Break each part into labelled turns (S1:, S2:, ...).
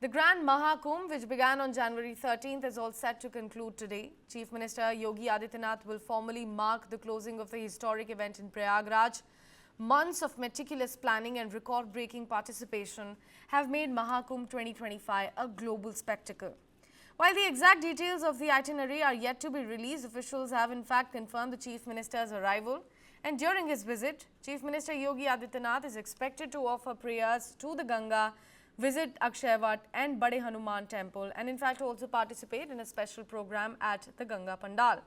S1: The Grand Mahakumbh, which began on January 13th, is all set to conclude today. Chief Minister Yogi Adityanath will formally mark the closing of the historic event in Prayagraj. Months of meticulous planning and record-breaking participation have made Mahakumbh 2025 a global spectacle. While the exact details of the itinerary are yet to be released, officials have in fact confirmed the Chief Minister's arrival. And during his visit, Chief Minister Yogi Adityanath is expected to offer prayers to the Ganga, visit Akshay and Bade Hanuman temple, and in fact also participate in a special program at the Ganga Pandal.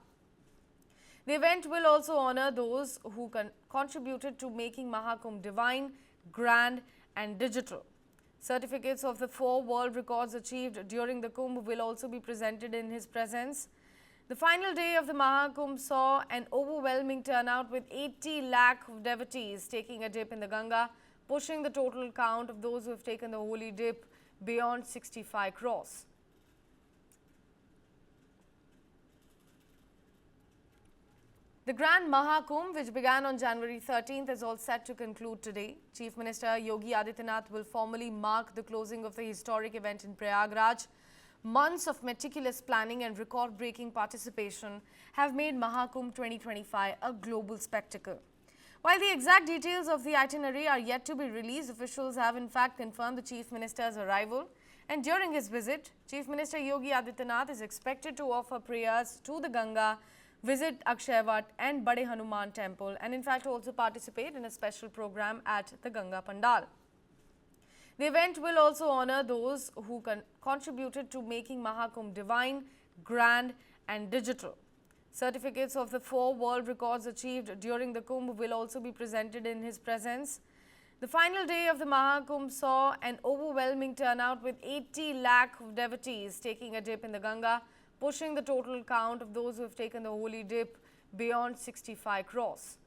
S1: The event will also honor those who contributed to making Mahakumbh divine, grand and digital. Certificates of the 4 world records achieved during the Kumbh will also be presented in his presence. The final day of the Mahakumbh saw an overwhelming turnout with 80 lakh of devotees taking a dip in the Ganga, pushing the total count of those who have taken the holy dip beyond 65 crores. The Grand Mahakumbh, which began on January 13th, is all set to conclude today. Chief Minister Yogi Adityanath will formally mark the closing of the historic event in Prayagraj. Months of meticulous planning and record-breaking participation have made Mahakumbh 2025 a global spectacle. While the exact details of the itinerary are yet to be released, officials have in fact confirmed the Chief Minister's arrival. And during his visit, Chief Minister Yogi Adityanath is expected to offer prayers to the Ganga, visit Akshay and Bade Hanuman temple, and in fact also participate in a special program at the Ganga Pandal. The event will also honor those who contributed to making Mahakumbh divine, grand and digital. Certificates of the 4 world records achieved during the Kumbh will also be presented in his presence. The final day of the Mahakumbh saw an overwhelming turnout with 80 lakh of devotees taking a dip in the Ganga, pushing the total count of those who have taken the holy dip beyond 65 crores.